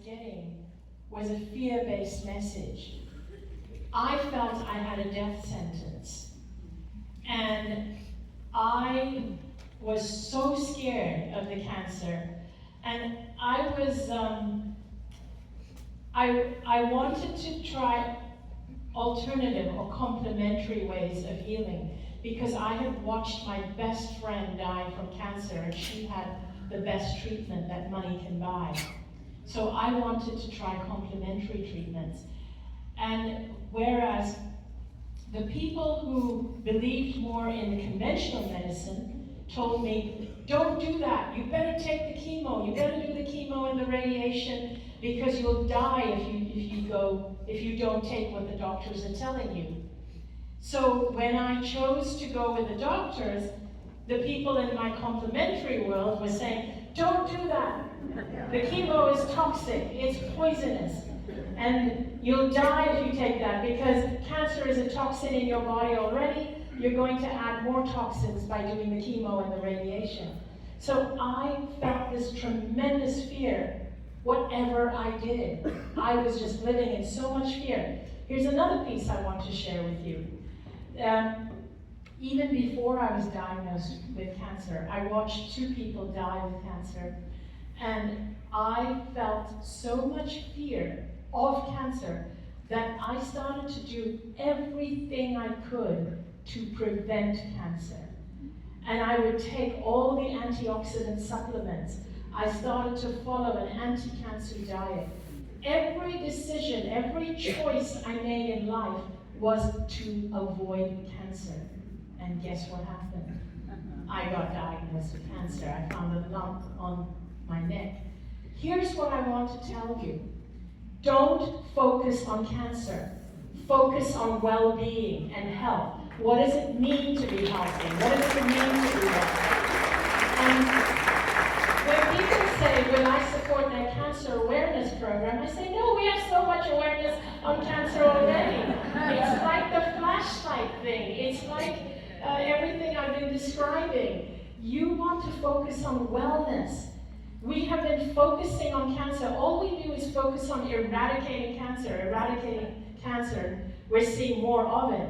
getting was a fear-based message. I felt I had a death sentence. And I was so scared of the cancer. And I was, I wanted to try alternative or complementary ways of healing, because I had watched my best friend die from cancer, and she had the best treatment that money can buy. So I wanted to try complementary treatments. And whereas the people who believed more in the conventional medicine told me, don't do that, you better take the chemo, you better do the chemo and the radiation, because you'll die if you don't take what the doctors are telling you. So when I chose to go with the doctors, the people in my complementary world were saying, don't do that. The chemo is toxic, it's poisonous, and you'll die if you take that, because cancer is a toxin in your body already. You're going to add more toxins by doing the chemo and the radiation. So I felt this tremendous fear. Whatever I did, I was just living in so much fear. Here's another piece I want to share with you. Even before I was diagnosed with cancer, I watched 2 people die with cancer, and I felt so much fear of cancer that I started to do everything I could to prevent cancer. And I would take all the antioxidant supplements. I started to follow an anti-cancer diet. Every decision, every choice I made in life was to avoid cancer. And guess what happened? I got diagnosed with cancer. I found a lump on my neck. Here's what I want to tell you. Don't focus on cancer. Focus on well-being and health. What does it mean to be healthy? What does it mean to be healthy? And when people say, will I support their cancer awareness program, I say, no, we have so much awareness on cancer already. It's like the flashlight thing. It's like everything I've been describing. You want to focus on wellness. We have been focusing on cancer. All we do is focus on eradicating cancer. We're seeing more of it.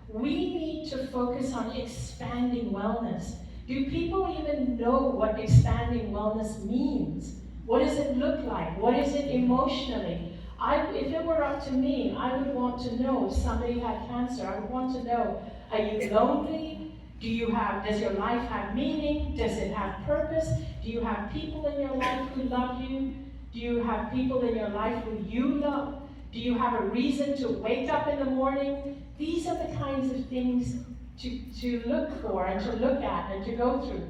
We need to focus on expanding wellness. Do people even know what expanding wellness means? What does it look like? What is it emotionally? If it were up to me, I would want to know if somebody had cancer. I would want to know, are you lonely? Does your life have meaning? Does it have purpose? Do you have people in your life who love you? Do you have people in your life who you love? Do you have a reason to wake up in the morning? These are the kinds of things to look for and to look at and to go through.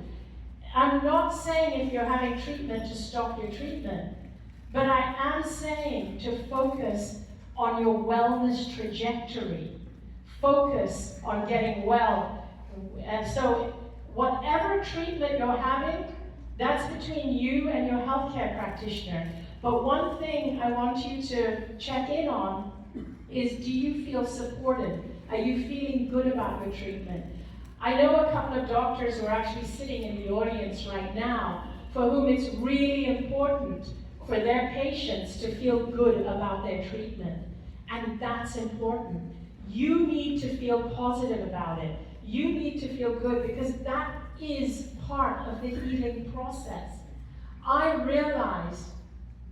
I'm not saying if you're having treatment to stop your treatment, but I am saying to focus on your wellness trajectory. Focus on getting well. And so whatever treatment you're having, that's between you and your healthcare practitioner. But one thing I want you to check in on is, do you feel supported? Are you feeling good about your treatment? I know a couple of doctors who are actually sitting in the audience right now for whom it's really important for their patients to feel good about their treatment. And that's important. You need to feel positive about it. You need to feel good, because that is part of the healing process. I realized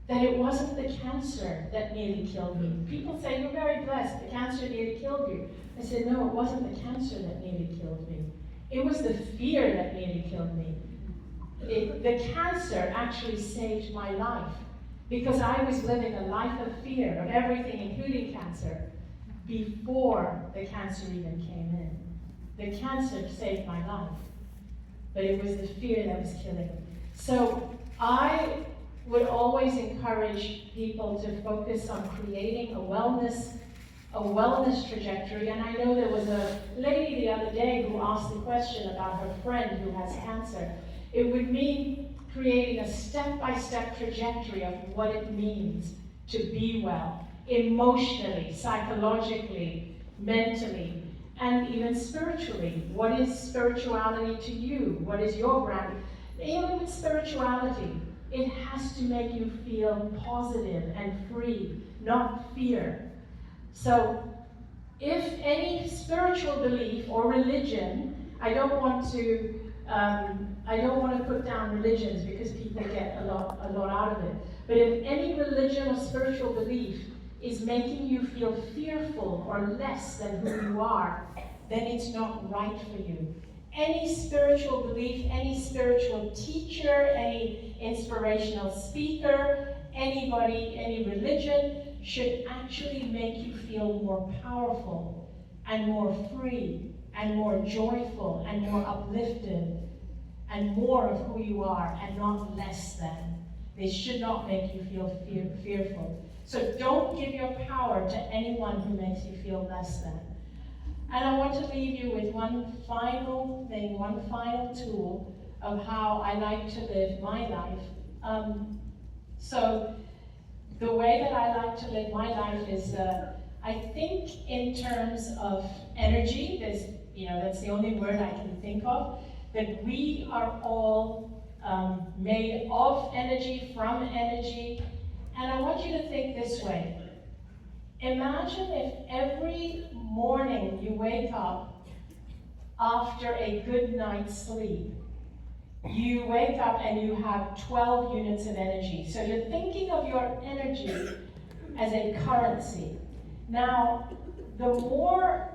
that it wasn't the cancer that nearly killed me. People say, you're very blessed, the cancer nearly killed you. I said, no, it wasn't the cancer that nearly killed me. It was the fear that nearly killed me. The cancer actually saved my life, because I was living a life of fear of everything, including cancer, before the cancer even came in. The cancer saved my life, but it was the fear that was killing me. So I would always encourage people to focus on creating a wellness trajectory. And I know there was a lady the other day who asked the question about her friend who has cancer. It would mean creating a step-by-step trajectory of what it means to be well, emotionally, psychologically, mentally, and even spiritually. What is spirituality to you? What is your brand? Even with spirituality, It has to make you feel positive and free, not fear. So, if any spiritual belief or religion, I don't want to put down religions because people get a lot out of it. But if any religion or spiritual belief is making you feel fearful or less than who you are, then it's not right for you. Any spiritual belief, any spiritual teacher, any inspirational speaker, anybody, any religion should actually make you feel more powerful and more free and more joyful and more uplifted and more of who you are and not less than. They should not make you feel fearful. So don't give your power to anyone who makes you feel less than. And I want to leave you with one final thing, one final tool of how I like to live my life. So the way that I like to live my life is, I think in terms of energy. That's the only word I can think of, that we are all made of energy, from energy. And I want you to think this way. Imagine if every morning you wake up after a good night's sleep, you wake up and you have 12 units of energy. So you're thinking of your energy as a currency. Now, the more